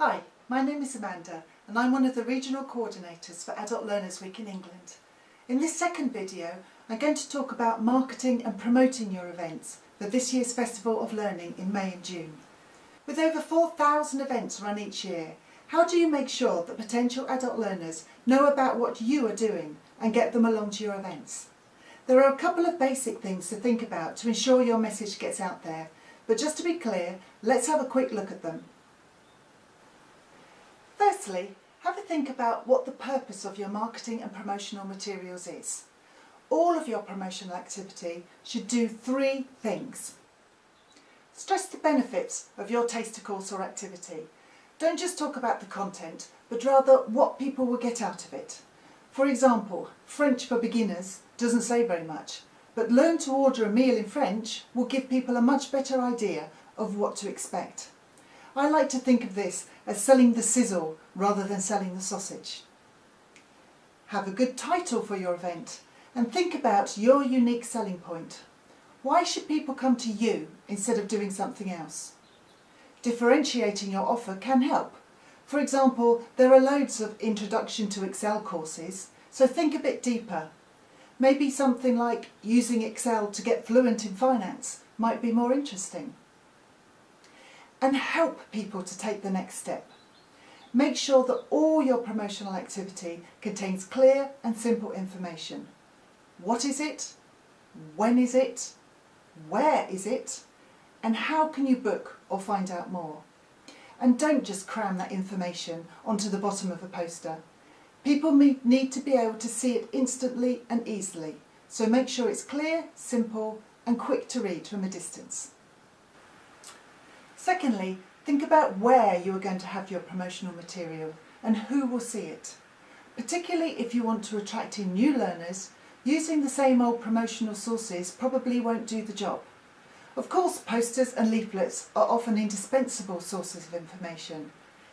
Hi, my name is Amanda and I'm one of the regional coordinators for Adult Learners Week in England. In this second video, I'm going to talk about marketing and promoting your events for this year's Festival of Learning in May and June. With over 4,000 events run each year, how do you make sure that potential adult learners know about what you are doing and get them along to your events? There are a couple of basic things to think about to ensure your message gets out there, but just to be clear, let's have a quick look at them. Firstly, have a think about what the purpose of your marketing and promotional materials is. All of your promotional activity should do three things. Stress the benefits of your taster course or activity. Don't just talk about the content, but rather what people will get out of it. For example, French for beginners doesn't say very much, but learn to order a meal in French will give people a much better idea of what to expect. I like to think of this as selling the sizzle rather than selling the sausage. Have a good title for your event and think about your unique selling point. Why should people come to you instead of doing something else? Differentiating your offer can help. For example, there are loads of Introduction to Excel courses, so think a bit deeper. Maybe something like using Excel to get fluent in finance might be more interesting. And help people to take the next step. Make sure that all your promotional activity contains clear and simple information. What is it? When is it? Where is it? And how can you book or find out more? And don't just cram that information onto the bottom of a poster. People need to be able to see it instantly and easily, so make sure it's clear, simple and quick to read from a distance. Secondly, think about where you are going to have your promotional material and who will see it. Particularly if you want to attract in new learners, using the same old promotional sources probably won't do the job. Of course, posters and leaflets are often indispensable sources of information,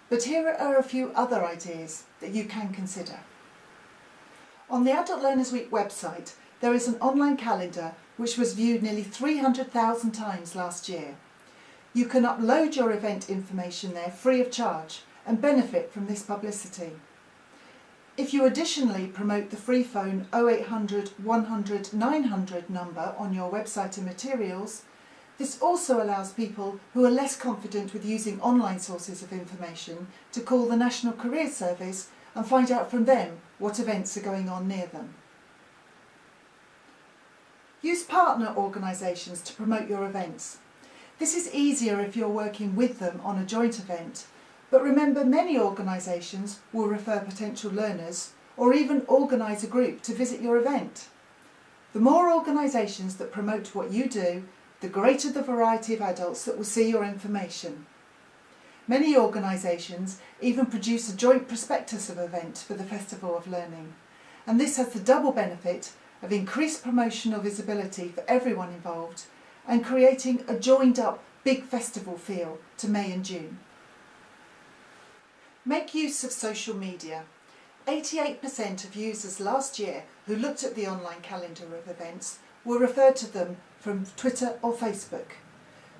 but here are a few other ideas that you can consider. On the Adult Learners Week website, there is an online calendar which was viewed nearly 300,000 times last year. You can upload your event information there free of charge and benefit from this publicity. If you additionally promote the free phone 0800 100 900 number on your website and materials, this also allows people who are less confident with using online sources of information to call the National Careers Service and find out from them what events are going on near them. Use partner organisations to promote your events. This is easier if you're working with them on a joint event, but remember many organisations will refer potential learners or even organise a group to visit your event. The more organisations that promote what you do, the greater the variety of adults that will see your information. Many organisations even produce a joint prospectus of event for the Festival of Learning, and this has the double benefit of increased promotional visibility for everyone involved and creating a joined-up big festival feel to May and June. Make use of social media. 88% of users last year who looked at the online calendar of events were referred to them from Twitter or Facebook.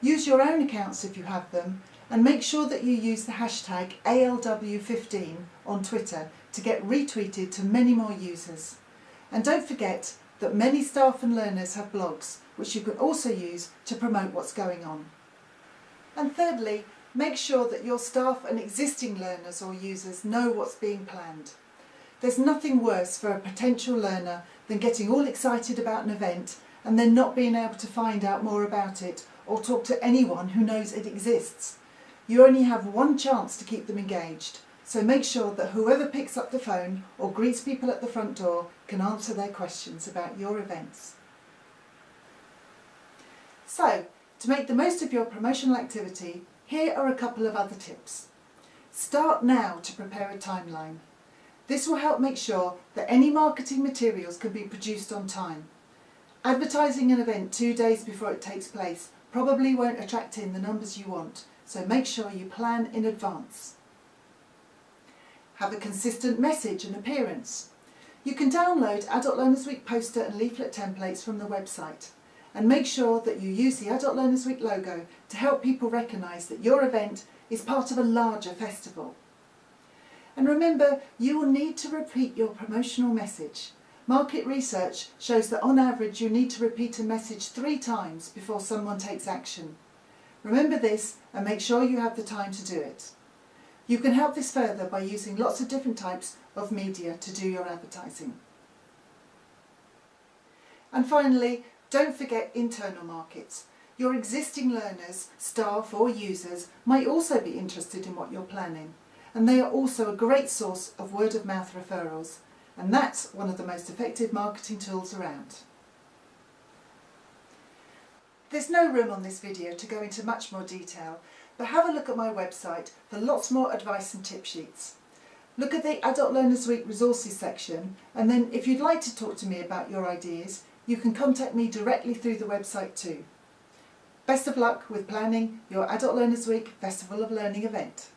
Use your own accounts if you have them, and make sure that you use the hashtag ALW15 on Twitter to get retweeted to many more users. And don't forget that many staff and learners have blogs, which you can also use to promote what's going on. And thirdly, make sure that your staff and existing learners or users know what's being planned. There's nothing worse for a potential learner than getting all excited about an event and then not being able to find out more about it or talk to anyone who knows it exists. You only have one chance to keep them engaged, so make sure that whoever picks up the phone or greets people at the front door can answer their questions about your events. So, to make the most of your promotional activity, here are a couple of other tips. Start now to prepare a timeline. This will help make sure that any marketing materials can be produced on time. Advertising an event 2 days before it takes place probably won't attract in the numbers you want, so make sure you plan in advance. Have a consistent message and appearance. You can download Adult Learners Week poster and leaflet templates from the website, and make sure that you use the Adult Learners Week logo to help people recognise that your event is part of a larger festival. And remember, you will need to repeat your promotional message. Market research shows that on average you need to repeat a message 3 times before someone takes action. Remember this and make sure you have the time to do it. You can help this further by using lots of different types of media to do your advertising. And finally, don't forget internal markets. Your existing learners, staff or users might also be interested in what you're planning, and they are also a great source of word-of-mouth referrals, and that's one of the most effective marketing tools around. There's no room on this video to go into much more detail, but have a look at my website for lots more advice and tip sheets. Look at the Adult Learners Week resources section, and then if you'd like to talk to me about your ideas, you can contact me directly through the website too. Best of luck with planning your Adult Learners Week Festival of Learning event.